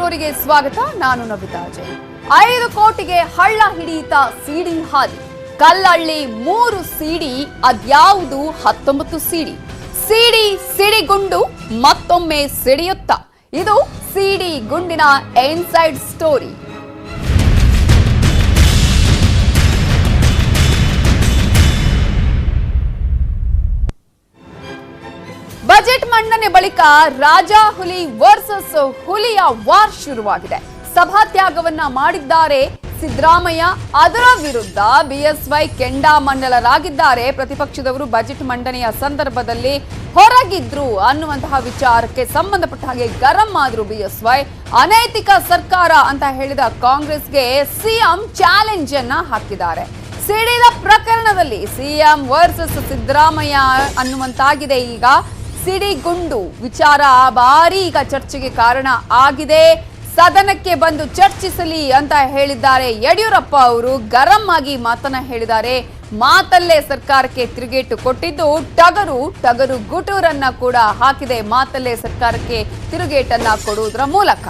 ಸ್ಟೋರಿಗೆ ಸ್ವಾಗತ. ನಾನು ನವಿತಾ ಜೈ. 5 ಕೋಟಿಗೆ ಹಳ್ಳ ಹಿಡಿಯಿತ ಸಿಡಿ ಹಾದಿ. ಕಲ್ಲಳ್ಳಿ 3 ಸಿಡಿ, ಅದ್ಯಾವುದು 19 ಸಿಡಿ. ಸಿಡಿ ಸಿಡಿಗುಂಡು ಮತ್ತೊಮ್ಮೆ ಸಿಡಿಯುತ್ತ. ಇದು ಸಿಡಿ ಗುಂಡಿನ ಇನ್ಸೈಡ್ ಸ್ಟೋರಿ. ಬಜೆಟ್ ಮಂಡನೆ ಬಳಿಕ ರಾಜಾ ಹುಲಿ ವರ್ಸಸ್ ಹುಲಿಯ ವಾರ್ ಶುರುವಾಗಿದೆ. ಸಭಾತ್ಯಾಗವನ್ನ ಮಾಡಿದ್ದಾರೆ ಸಿದ್ದರಾಮಯ್ಯ. ಅದರ ವಿರುದ್ಧ ಬಿಎಸ್ವೈ ಕೆಂಡಾಮಂಡಲರಾಗಿದ್ದಾರೆ. ಪ್ರತಿಪಕ್ಷದವರು ಬಜೆಟ್ ಮಂಡನೆಯ ಸಂದರ್ಭದಲ್ಲಿ ಹೊರಗಿದ್ರು ಅನ್ನುವಂತಹ ವಿಚಾರಕ್ಕೆ ಸಂಬಂಧಪಟ್ಟ ಹಾಗೆ ಗರಂ ಆದ್ರು ಬಿಎಸ್ವೈ. ಅನೈತಿಕ ಸರ್ಕಾರ ಅಂತ ಹೇಳಿದ ಕಾಂಗ್ರೆಸ್ಗೆ ಸಿಎಂ ಚಾಲೆಂಜ್ ಅನ್ನ ಹಾಕಿದ್ದಾರೆ. ಸಿಡಿದ ಪ್ರಕರಣದಲ್ಲಿ ಸಿಎಂ ವರ್ಸಸ್ ಸಿದ್ದರಾಮಯ್ಯ ಅನ್ನುವಂತಾಗಿದೆ. ಈಗ ಸಿಡಿಗುಂಡು ವಿಚಾರ ಭಾರಿ ಈಗ ಚರ್ಚೆಗೆ ಕಾರಣ ಆಗಿದೆ. ಸದನಕ್ಕೆ ಬಂದು ಚರ್ಚಿಸಲಿ ಅಂತ ಹೇಳಿದ್ದಾರೆ ಯಡಿಯೂರಪ್ಪ ಅವರು. ಗರಂ ಆಗಿ ಮಾತನ್ನ ಹೇಳಿದ್ದಾರೆ. ಮಾತಲ್ಲೇ ಸರ್ಕಾರಕ್ಕೆ ತಿರುಗೇಟು ಕೊಟ್ಟಿದ್ದು ಟಗರು ಗುಟೂರನ್ನ ಕೂಡ ಹಾಕಿದೆ. ಮಾತಲ್ಲೇ ಸರ್ಕಾರಕ್ಕೆ ತಿರುಗೇಟನ್ನ ಕೊಡುವುದರ ಮೂಲಕ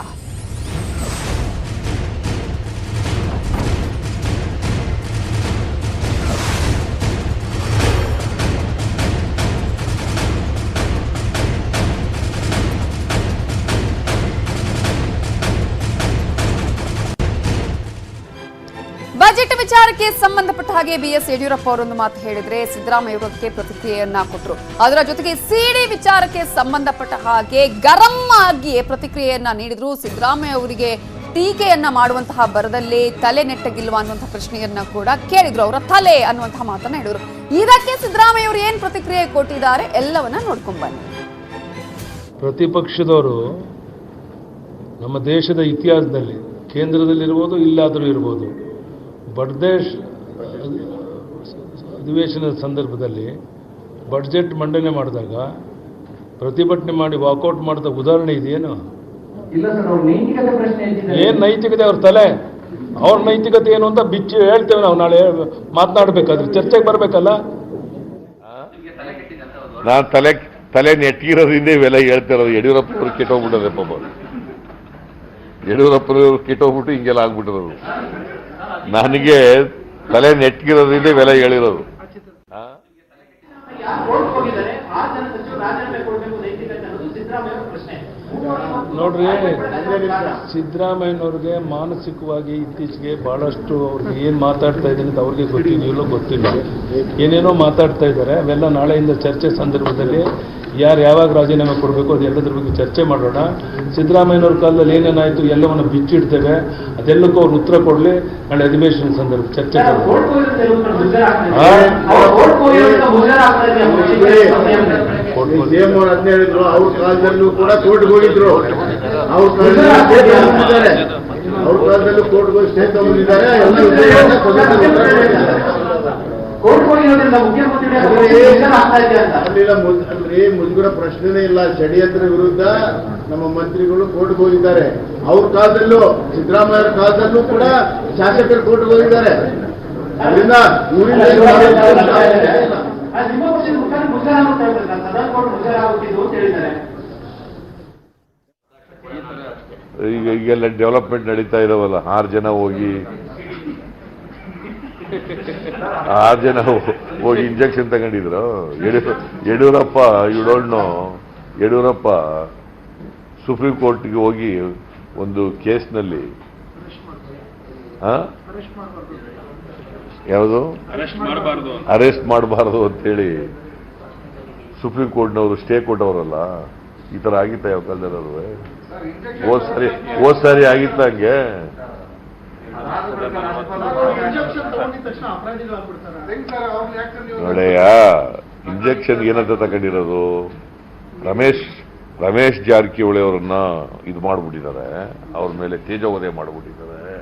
ಬಜೆಟ್ ವಿಚಾರಕ್ಕೆ ಸಂಬಂಧಪಟ್ಟ ಹಾಗೆ ಬಿಎಸ್ ಯಡಿಯೂರಪ್ಪ ಅವರೊಂದು ಮಾತು ಹೇಳಿದ್ರೆ ಸಿದ್ದರಾಮಯ್ಯ ಅವರಿಗೆ ಪ್ರತಿಕ್ರಿಯೆಯನ್ನ ಕೊಟ್ಟರು. ಅದರ ಜೊತೆಗೆ ಸಿಡಿ ವಿಚಾರಕ್ಕೆ ಸಂಬಂಧಪಟ್ಟ ಹಾಗೆ ಗರಂ ಆಗಿ ಪ್ರತಿಕ್ರಿಯೆಯನ್ನ ನೀಡಿದ್ರು. ಸಿದ್ದರಾಮಯ್ಯ ಅವರಿಗೆ ಟೀಕೆಯನ್ನ ಮಾಡುವಂತಹ ಬರದಲ್ಲಿ ತಲೆ ನೆಟ್ಟಗಿಲ್ವಾ ಅನ್ನುವಂತಹ ಪ್ರಶ್ನೆಯನ್ನ ಕೂಡ ಕೇಳಿದ್ರು. ಅವರ ತಲೆ ಅನ್ನುವಂತಹ ಮಾತನ್ನ ಹೇಳಿದ್ರು. ಇದಕ್ಕೆ ಸಿದ್ದರಾಮಯ್ಯ ಅವರು ಏನ್ ಪ್ರತಿಕ್ರಿಯೆ ಕೊಟ್ಟಿದ್ದಾರೆ ಎಲ್ಲವನ್ನ ನೋಡ್ಕೊಂಡ್ ಬನ್ನಿ. ಪ್ರತಿಪಕ್ಷದವರು ನಮ್ಮ ದೇಶದ ಇತಿಹಾಸದಲ್ಲಿ ಕೇಂದ್ರದಲ್ಲಿರ್ಬೋದು ಇಲ್ಲಾದರೂ ಇರ್ಬೋದು ಬಡ್ದೇಶ್ ಅಧಿವೇಶನದ ಸಂದರ್ಭದಲ್ಲಿ ಬಡ್ಜೆಟ್ ಮಂಡನೆ ಮಾಡಿದಾಗ ಪ್ರತಿಭಟನೆ ಮಾಡಿ ವಾಕೌಟ್ ಮಾಡಿದ ಉದಾಹರಣೆ ಇದೆಯೇನು? ಏನು ನೈತಿಕತೆ ಅವ್ರ ತಲೆ? ಅವ್ರ ನೈತಿಕತೆ ಏನು ಅಂತ ಬಿಚ್ಚಿ ಹೇಳ್ತೇವೆ ನಾವು. ನಾಳೆ ಮಾತನಾಡಬೇಕಾದ್ರೆ ಚರ್ಚೆಗೆ ಬರಬೇಕಲ್ಲ. ನಾನು ತಲೆ ನೆಟ್ಟಿರೋದ್ರಿಂದ ಇವೆಲ್ಲ ಹೇಳ್ತಿರೋದು. ಯಡಿಯೂರಪ್ಪನವ್ರು ಕೆಟ್ಟೋಗ್ಬಿಟ್ಟದೆ ಪಾಪ. ಯಡಿಯೂರಪ್ಪನವ್ರು ಕೆಟ್ಟೋಗ್ಬಿಟ್ಟು ಹಿಂಗೆಲ್ಲ ಆಗ್ಬಿಟ್ಟಿರೋದು. ನನಗೆ ತಲೆ ನೆಟ್ಗಿರೋದ್ರಿಂದ ಇವೆಲ್ಲ ಹೇಳಿರೋದು. ನೋಡ್ರಿ, ಸಿದ್ದರಾಮಯ್ಯನವ್ರಿಗೆ ಮಾನಸಿಕವಾಗಿ ಇತ್ತೀಚೆಗೆ ಬಹಳಷ್ಟು ಅವ್ರಿಗೆ ಏನು ಮಾತಾಡ್ತಾ ಇದ್ದೀನಿ ಅಂತ ಅವ್ರಿಗೆ ಗೊತ್ತಿದೆಯಲ್ಲೋ ಗೊತ್ತಿಲ್ಲ. ಏನೇನೋ ಮಾತಾಡ್ತಾ ಇದ್ದಾರೆ. ಅವೆಲ್ಲ ನಾಳೆಯಿಂದ ಚರ್ಚೆ ಸಂದರ್ಭದಲ್ಲಿ ಯಾರು ಯಾವಾಗ ರಾಜೀನಾಮೆ ಕೊಡಬೇಕು ಅದೆಲ್ಲದ್ರ ಬಗ್ಗೆ ಚರ್ಚೆ ಮಾಡೋಣ. ಸಿದ್ದರಾಮಯ್ಯನವ್ರ ಕಾಲದಲ್ಲಿ ಏನೇನಾಯಿತು ಎಲ್ಲವನ್ನು ಬಿಚ್ಚಿಡ್ತೇವೆ. ಅದೆಲ್ಲಕ್ಕೂ ಅವ್ರು ಉತ್ತರ ಕೊಡಲಿ. ನಾಳೆ ಅಧಿವೇಶನ ಸಂದರ್ಭ ಚರ್ಚೆ ಹೇಳಿದ್ರು. ಅವ್ರ ಕಾಲದಲ್ಲೂ ಕೂಡ ಕೋರ್ಟ್ಗೆ ಹೋಗಿದ್ರು. ಅವ್ರ ಕಾಲದಲ್ಲೂ ಕೋರ್ಟ್ಗೆ ಹೋಗಿ ಸ್ಟೇ ತಗೊಂಡಿದ್ದಾರೆ. ಅಲ್ರಿ, ಮುಜುಗರ ಪ್ರಶ್ನೆನೇ ಇಲ್ಲ. ಷಡ್ಯಂತ್ರ ವಿರುದ್ಧ ನಮ್ಮ ಮಂತ್ರಿಗಳು ಕೋರ್ಟ್ಗೆ ಹೋಗಿದ್ದಾರೆ. ಅವ್ರ ಕಾಲದಲ್ಲೂ ಸಿದ್ದರಾಮಯ್ಯ ಕಾಲದಲ್ಲೂ ಕೂಡ ಶಾಸಕರು ಕೋರ್ಟ್ಗೆ ಹೋಗಿದ್ದಾರೆ. ಅದರಿಂದ ಈಗೆಲ್ಲ ಡೆವಲಪ್ಮೆಂಟ್ ನಡೀತಾ ಇದಾವಲ್ಲ. 6 ಜನ ಹೋಗಿ ಇಂಜೆಕ್ಷನ್ ತಗೊಂಡಿದ್ರು. ಯಡಿಯೂರಪ್ಪ ಯಡಿಯೂರಪ್ಪ ಸುಪ್ರೀಂ ಕೋರ್ಟ್ಗೆ ಹೋಗಿ ಒಂದು ಕೇಸ್ನಲ್ಲಿ ಯಾವುದು ಅರೆಸ್ಟ್ ಮಾಡಬಾರ್ದು ಅಂತೇಳಿ ಸುಪ್ರೀಂ ಕೋರ್ಟ್ನವರು ಸ್ಟೇ ಕೊಟ್ಟವರಲ್ಲ. ಈ ತರ ಆಗಿತ್ತ ಯಾವ ಕಾಲದಲ್ಲೂ? ಹೋದ್ ಸಾರಿ ಆಗಿತ್ತ ಹಂಗೆ? ನೋಡಯ್ಯ, ಇಂಜೆಕ್ಷನ್ ಏನಂತ ತಗೊಂಡಿರೋದು? ರಮೇಶ್ ಜಾರಕಿಹೊಳಿ ಅವರನ್ನ ಇದು ಮಾಡ್ಬಿಟ್ಟಿದ್ದಾರೆ. ಅವ್ರ ಮೇಲೆ ತೇಜೋವಧೆ ಮಾಡ್ಬಿಟ್ಟಿದ್ದಾರೆ.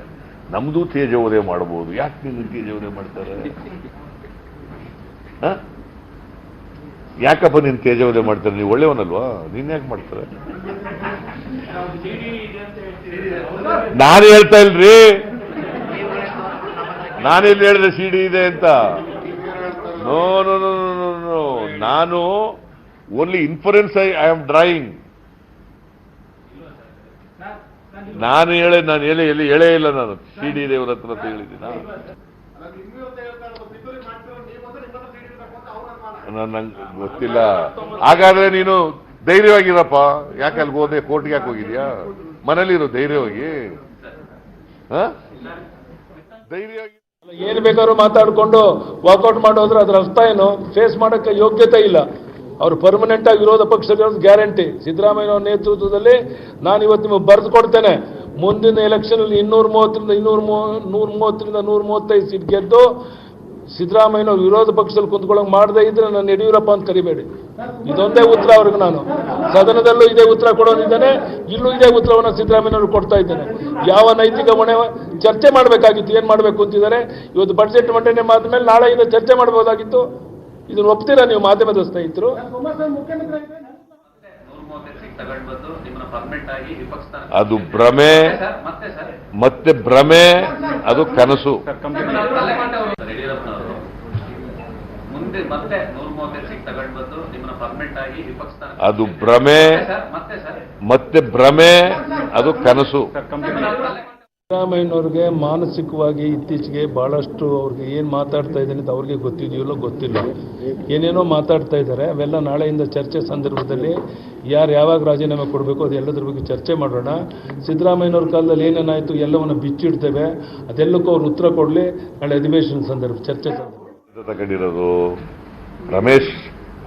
ನಮ್ದು ತೇಜೋವಧೆ ಮಾಡಬಹುದು. ಯಾಕೆ ನೀವು ತೇಜೋವಧೆ ಮಾಡ್ತಾರೆ? ಯಾಕಪ್ಪ ನೀನು ತೇಜೋವಧೆ ಮಾಡ್ತಾರೆ? ನೀವು ಒಳ್ಳೆಯವನಲ್ವಾ? ನೀನ್ ಯಾಕೆ ಮಾಡ್ತಾರೆ? ನಾನು ಹೇಳ್ತಾ ಇಲ್ರಿ. ನಾನೆಲ್ಲಿ ಹೇಳಿದೆ ಸಿಡಿ ಇದೆ ಅಂತ? No no no no no. ನಾನು only inference I am drawing. ನಾನು ಹೇಳೇ ಇಲ್ಲ. ನಾನು CD ದೇವರ ಹತ್ರ ಅಂತ ಹೇಳಿದ್ದೀನ. ನಂಗೆ ಗೊತ್ತಿಲ್ಲ. ಹಾಗಾದ್ರೆ ನೀನು ಧೈರ್ಯವಾಗಿರಪ್ಪ. ಯಾಕೆ ಅಲ್ಲಿ ಹೋದೆ? ಕೋರ್ಟ್ಗೆ ಯಾಕೆ ಹೋಗಿದ್ಯಾ? ಮನೇಲಿರೋ ಧೈರ್ಯವಾಗಿ. ಧೈರ್ಯವಾಗಿ ಏನು ಬೇಕಾದ್ರೂ ಮಾತಾಡಿಕೊಂಡು ವಾಕೌಟ್ ಮಾಡೋದ್ರೆ ಅದ್ರ ಅರ್ಥ ಏನು? ಫೇಸ್ ಮಾಡೋಕ್ಕೆ ಯೋಗ್ಯತೆ ಇಲ್ಲ. ಅವರು ಪರ್ಮನೆಂಟ್ ಆಗಿ ವಿರೋಧ ಪಕ್ಷದ ಗ್ಯಾರಂಟಿ. ಸಿದ್ದರಾಮಯ್ಯ ನೇತೃತ್ವದಲ್ಲಿ ನಾನು ಇವತ್ತು ನಿಮಗೆ ಬರೆದು ಕೊಡ್ತೇನೆ. ಮುಂದಿನ ಎಲೆಕ್ಷನ್ ಅಲ್ಲಿ 135 ಸೀಟ್ ಗೆದ್ದು ಸಿದ್ದರಾಮಯ್ಯ ವಿರೋಧ ಪಕ್ಷದಲ್ಲಿ ಕುಂತ್ಕೊಳ್ಳೋಕೆ ಮಾಡದೇ ಇದ್ರೆ ನಾನು ಯಡಿಯೂರಪ್ಪ ಅಂತ ಕರಿಬೇಡಿ. ಇದೊಂದೇ ಉತ್ತರ ಅವ್ರಿಗೆ. ನಾನು ಸದನದಲ್ಲೂ ಇದೇ ಉತ್ತರ ಕೊಡೋನಿದ್ದೇನೆ, ಇಲ್ಲೂ ಇದೇ ಉತ್ತರವನ್ನು ಸಿದ್ದರಾಮಯ್ಯನವರು ಕೊಡ್ತಾ ಇದ್ದೇನೆ. ಯಾವ ನೈತಿಕ ಹೊಣೆ ಚರ್ಚೆ ಮಾಡಬೇಕಾಗಿತ್ತು, ಏನ್ ಮಾಡಬೇಕು ಅಂತಿದ್ದಾರೆ. ಇವತ್ತು ಬಜೆಟ್ ಮಂಡನೆ ಆದ್ಮೇಲೆ ನಾಳೆಯಿಂದ ಚರ್ಚೆ ಮಾಡಬಹುದಾಗಿತ್ತು. ಇದನ್ನು ಒಪ್ತೀರಾ ನೀವು ಮಾಧ್ಯಮದ ಸ್ನೇಹಿತರು? ಅದು ಭ್ರಮೆ, ಮತ್ತೆ ಭ್ರಮೆ, ಅದು ಕನಸು. ಅದು ಭ್ರಮೆ, ಮತ್ತೆ ಭ್ರಮೆ, ಅದು ಕನಸು. ಸಿದ್ದರಾಮಯ್ಯನವ್ರಿಗೆ ಮಾನಸಿಕವಾಗಿ ಇತ್ತೀಚೆಗೆ ಬಹಳಷ್ಟು ಅವ್ರಿಗೆ ಏನು ಮಾತಾಡ್ತಾ ಇದ್ದೀನಿ ಅಂತ ಅವ್ರಿಗೆ ಗೊತ್ತಿದೆಯಲ್ಲೋ ಗೊತ್ತಿಲ್ಲ. ಏನೇನೋ ಮಾತಾಡ್ತಾ ಇದ್ದಾರೆ. ಅವೆಲ್ಲ ನಾಳೆಯಿಂದ ಚರ್ಚೆ ಸಂದರ್ಭದಲ್ಲಿ ಯಾವಾಗ ರಾಜೀನಾಮೆ ಕೊಡಬೇಕು ಅದೆಲ್ಲದ್ರ ಬಗ್ಗೆ ಚರ್ಚೆ ಮಾಡೋಣ. ಸಿದ್ದರಾಮಯ್ಯನವ್ರ ಕಾಲದಲ್ಲಿ ಏನೇನಾಯಿತು ಎಲ್ಲವನ್ನು ಬಿಚ್ಚಿಡ್ತೇವೆ. ಅದೆಲ್ಲಕ್ಕೂ ಅವ್ರು ಉತ್ತರ ಕೊಡಲಿ ನಾಳೆ ಅಧಿವೇಶನ ಚರ್ಚೆ ತಗೊಂಡಿರೋದು.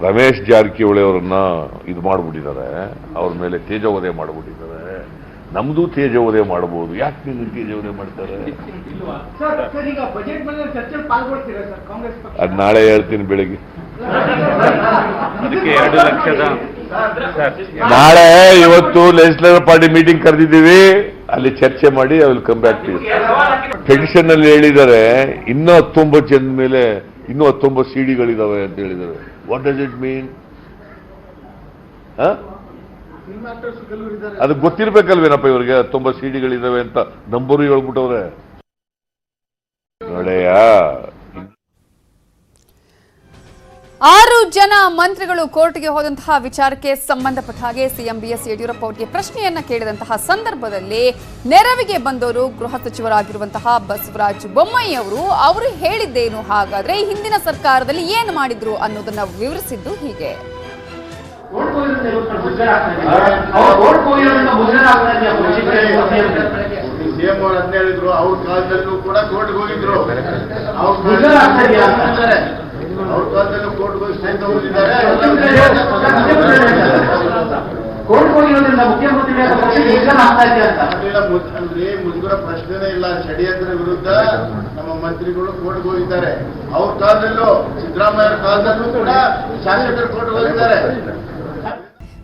ರಮೇಶ್ ಜಾರಕಿಹೊಳಿ ಅವರನ್ನ ಇದು ಮಾಡಿಬಿಟ್ಟಿದ್ದಾರೆ. ಅವ್ರ ಮೇಲೆ ತೇಜೋವಧೆ ಮಾಡಿಬಿಟ್ಟಿದ್ದಾರೆ. ನಮ್ದು ತೇಜೋವಧೆ ಮಾಡಬಹುದು. ಯಾಕೆ ನೀವು ತೇಜೋವಧೆ ಮಾಡ್ತಾರೆ? ಅದು ನಾಳೆ ಹೇಳ್ತೀನಿ ಬೆಳಿಗ್ಗೆ. ನಾಳೆ ಇವತ್ತು ಲೆಜಿಸ್ಲೇಟಿವ್ ಪಾರ್ಟಿ ಮೀಟಿಂಗ್ ಕರೆದಿದ್ದೀವಿ. ಅಲ್ಲಿ ಚರ್ಚೆ ಮಾಡಿ I will come back to you. Petition ಅಲ್ಲಿ ಹೇಳಿದ್ದಾರೆ ಇನ್ನೂ 19 ಜನದ ಮೇಲೆ ಇನ್ನೂ 19 CDಗಳಿದಾವೆ ಅಂತ ಹೇಳಿದ್ದಾರೆ. What does it mean? ಅದು ಗೊತ್ತಿರ್ಬೇಕಲ್ವೇನಪ್ಪ ಇವರಿಗೆ 19 CDಗಳಿದಾವೆ ಅಂತ ನಂಬರು ಹೇಳ್ಬಿಟ್ಟವ್ರೆ. ನೋಡೆಯ 6 ಜನ ಮಂತ್ರಿಗಳು ಕೋರ್ಟ್ಗೆ ಹೋದಂತಹ ವಿಚಾರಕ್ಕೆ ಸಂಬಂಧಪಟ್ಟ ಹಾಗೆ ಸಿಎಂ BS ಯಡಿಯೂರಪ್ಪ ಅವರಿಗೆ ಪ್ರಶ್ನೆಯನ್ನ ಕೇಳಿದಂತಹ ಸಂದರ್ಭದಲ್ಲಿ ನೆರವಿಗೆ ಬಂದವರು ಗೃಹ ಸಚಿವರಾಗಿರುವಂತಹ ಬಸವರಾಜ ಬೊಮ್ಮಾಯಿ ಅವರು ಹೇಳಿದ್ದೇನು? ಹಾಗಾದ್ರೆ ಹಿಂದಿನ ಸರ್ಕಾರದಲ್ಲಿ ಏನು ಮಾಡಿದ್ರು ಅನ್ನೋದನ್ನ ವಿವರಿಸಿದ್ದು ಹೀಗೆ. ಸಿಎಂ ಅವರು ಅಂತ ಹೇಳಿದ್ರು. ಅವ್ರ ಕಾಲದಲ್ಲೂ ಕೂಡ ಕೋರ್ಟ್ಗೆ ಹೋಗಿದ್ರು. ಅವ್ರ ಕಾಲದಲ್ಲೂ ಕೋರ್ಟ್ಗೆ ಹೋಗಿ ಸ್ಟೇ ತಗೊಂಡಿದ್ದಾರೆ. ಮುಜುಗರ ಪ್ರಶ್ನೆನೇ ಇಲ್ಲ. ಷಡ್ಯಂತ್ರ ವಿರುದ್ಧ ನಮ್ಮ ಮಂತ್ರಿಗಳು ಕೋರ್ಟ್ಗೆ ಹೋಗಿದ್ದಾರೆ. ಅವ್ರ ಕಾಲದಲ್ಲೂ ಸಿದ್ದರಾಮಯ್ಯ ಕಾಲದಲ್ಲೂ ಕೂಡ ಶಾಸಕರು ಕೋರ್ಟ್ಗೆ ಹೋಗಿದ್ದಾರೆ.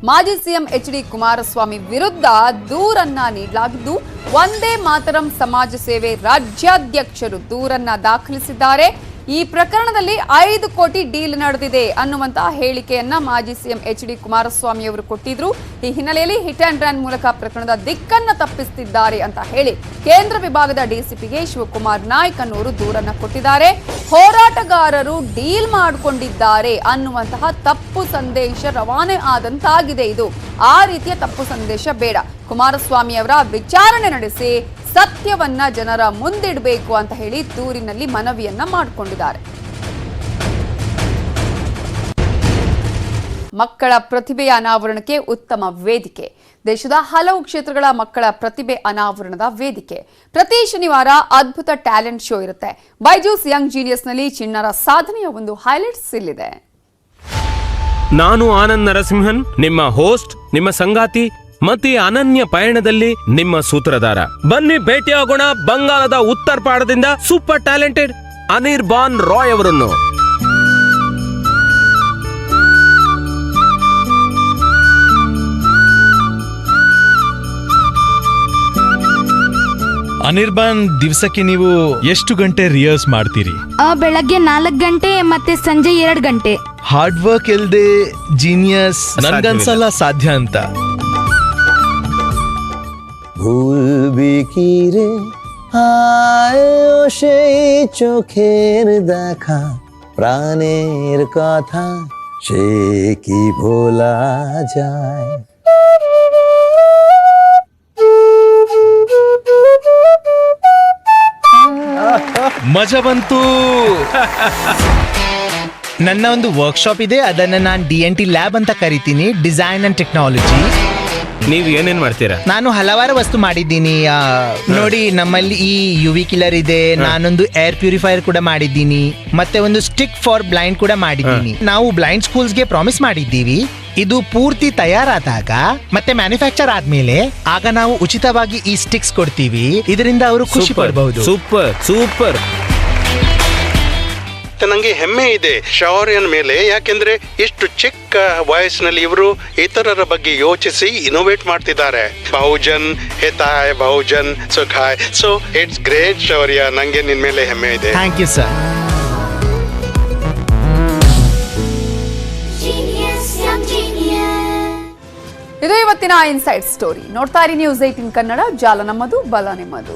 ಮಾಜಿ ಸಿಎಂ HD ಕುಮಾರಸ್ವಾಮಿ ವಿರುದ್ಧ ದೂರನ್ನ ನೀಡಲಾಗಿದ್ದು, ಒಂದೇ ಮಾತರಂ ಸಮಾಜ ಸೇವೆ ರಾಜ್ಯಾಧ್ಯಕ್ಷರು ದೂರನ್ನ ದಾಖಲಿಸಿದ್ದಾರೆ. ಈ ಪ್ರಕರಣದಲ್ಲಿ 5 ಕೋಟಿ ಡೀಲ್ ನಡೆದಿದೆ ಅನ್ನುವಂತಹ ಹೇಳಿಕೆಯನ್ನ ಮಾಜಿ ಸಿಎಂ HD ಕುಮಾರಸ್ವಾಮಿ ಅವರು ಕೊಟ್ಟಿದ್ರು. ಈ ಹಿನ್ನೆಲೆಯಲ್ಲಿ ಹಿಟ್ ಅಂಡ್ ರನ್ ಮೂಲಕ ಪ್ರಕರಣದ ದಿಕ್ಕನ್ನ ತಪ್ಪಿಸುತ್ತಿದ್ದಾರೆ ಅಂತ ಹೇಳಿ ಕೇಂದ್ರ ವಿಭಾಗದ DCPಗೆ ಶಿವಕುಮಾರ್ ನಾಯ್ಕ್ ಅನ್ನೋರು ದೂರನ್ನ ಕೊಟ್ಟಿದ್ದಾರೆ. ಹೋರಾಟಗಾರರು ಡೀಲ್ ಮಾಡಿಕೊಂಡಿದ್ದಾರೆ ಅನ್ನುವಂತಹ ತಪ್ಪು ಸಂದೇಶ ರವಾನೆ ಆದಂತಾಗಿದೆ. ಇದು ಆ ರೀತಿಯ ತಪ್ಪು ಸಂದೇಶ ಬೇಡ. ಕುಮಾರಸ್ವಾಮಿ ಅವರ ವಿಚಾರಣೆ ನಡೆಸಿ ಸತ್ಯವನ್ನ ಜನರ ಮುಂದಿಡಬೇಕು ಅಂತ ಹೇಳಿ ದೂರಿನಲ್ಲಿ ಮನವಿಯನ್ನ ಮಾಡಿಕೊಂಡಿದ್ದಾರೆ. ಮಕ್ಕಳ ಪ್ರತಿಭೆಯ ಅನಾವರಣಕ್ಕೆ ಉತ್ತಮ ವೇದಿಕೆ. ದೇಶದ ಹಲವು ಕ್ಷೇತ್ರಗಳ ಮಕ್ಕಳ ಪ್ರತಿಭೆ ಅನಾವರಣದ ವೇದಿಕೆ. ಪ್ರತಿ ಶನಿವಾರ ಅದ್ಭುತ ಟ್ಯಾಲೆಂಟ್ ಶೋ ಇರುತ್ತೆ. ಬೈಜೂಸ್ ಯಂಗ್ ಜೀನಿಯಸ್ ನಲ್ಲಿ ಚಿಣ್ಣರ ಸಾಧನೆಯ ಒಂದು ಹೈಲೈಟ್ಸ್ ಇಲ್ಲಿದೆ. ನಾನು ಆನಂದ್ ನರಸಿಂಹನ್, ನಿಮ್ಮ ಹೋಸ್ಟ್, ನಿಮ್ಮ ಸಂಗಾತಿ ಮತ್ತೆ ಅನನ್ಯ ಪಯಣದಲ್ಲಿ ನಿಮ್ಮ ಸೂತ್ರಧಾರ. ಬನ್ನಿ ಭೇಟಿಯಾಗೋಣ ಬಂಗಾಳದ ಉತ್ತರ ಪಾಡದಿಂದ ಸೂಪರ್ ಟ್ಯಾಲೆಂಟೆಡ್ ಅನಿರ್ಬಾನ್ ರಾಯ್ ಅವರನ್ನು. ಅನಿರ್ಬಾನ್, ದಿವಸಕ್ಕೆ ನೀವು ಎಷ್ಟು ಗಂಟೆ ರಿಹರ್ಸ್ ಮಾಡ್ತೀರಿ? ಬೆಳಗ್ಗೆ 4 ಗಂಟೆ ಮತ್ತೆ ಸಂಜೆ 2 ಗಂಟೆ. ಹಾರ್ಡ್ ವರ್ಕ್ ಇಲ್ದೆ ಜೀನಿಯಸ್ ನನ್ಗನ್ಸಲ್ಲ ಸಾಧ್ಯ ಅಂತ. ভুলবি কি রে হায় ও সেই চোখের দেখা, প্রাণের কথা সে কি ভোলা যায়। ಮಜಾ ಬಂತು. ನನ್ನ ಒಂದು ವರ್ಕ್ಶಾಪ್ ಇದೆ, ಅದನ್ನ ನಾನು DNT ಲ್ಯಾಬ್ ಅಂತ ಕರಿತೀನಿ, ಡಿಸೈನ್ ಅಂಡ್ ಟೆಕ್ನಾಲಜಿ. ನೀವ್ ಏನೇನ್ ಮಾಡ್ತೀರಾ? ನಾನು ಹಲವಾರು ವಸ್ತು ಮಾಡಿದ್ದೀನಿ. ನೋಡಿ, ನಮ್ಮಲ್ಲಿ ಈ UV ಕಿಲ್ಲರ್ ಇದೆ, ನಾನೊಂದು ಏರ್ ಪ್ಯೂರಿಫೈಯರ್ ಕೂಡ ಮಾಡಿದ್ದೀನಿ, ಮತ್ತೆ ಒಂದು ಸ್ಟಿಕ್ ಫಾರ್ ಬ್ಲೈಂಡ್ ಕೂಡ ಮಾಡಿದ್ದೀನಿ. ನಾವು ಬ್ಲೈಂಡ್ ಸ್ಕೂಲ್ಸ್ಗೆ ಪ್ರಾಮಿಸ್ ಮಾಡಿದ್ದೀವಿ, ಇದು ಪೂರ್ತಿ ತಯಾರಾದಾಗ ಮತ್ತೆ ಮ್ಯಾನುಫ್ಯಾಕ್ಚರ್ ಆದ್ಮೇಲೆ ಆಗ ನಾವು ಉಚಿತವಾಗಿ ಈ ಸ್ಟಿಕ್ಸ್ ಕೊಡ್ತೀವಿ. ಇದರಿಂದ ಅವರು ಖುಷಿ ಪಡಬಹುದು. Super super. ನನಗೆ ಹೆಮ್ಮೆ ಇದೆ ಶೌರ್ಯನ ಮೇಲೆ, ಯಾಕೆಂದ್ರೆ ಇಷ್ಟು ಚಿಕ್ಕ ವಯಸ್ಸಿನಲ್ಲಿ ಇವರು ಇತರರ ಬಗ್ಗೆ ಯೋಚಿಸಿ ಇನೋವೇಟ್ ಮಾಡ್ತಿದ್ದಾರೆ. ಬಹುಜನ್ ಹಿತಾಯ್ ಬಹುಜನ್ ಸುಖಾಯ್. ಸೊ ಇಟ್ಸ್ ಗ್ರೇಟ್ ಶೌರ್ಯ, ನಂಗೆ ನಿನ್ ಮೇಲೆ ಹೆಮ್ಮೆ ಇದೆ. Thank you sir. ಇದು ಇವತ್ತಿನ ಇನ್ಸೈಡ್ ಸ್ಟೋರಿ. ನೋಡ್ತಾ ಇರಿ News 18 ಕನ್ನಡ. ಜಾಲ ನಮ್ಮದು, ಬಲ ನಿಮ್ಮದು.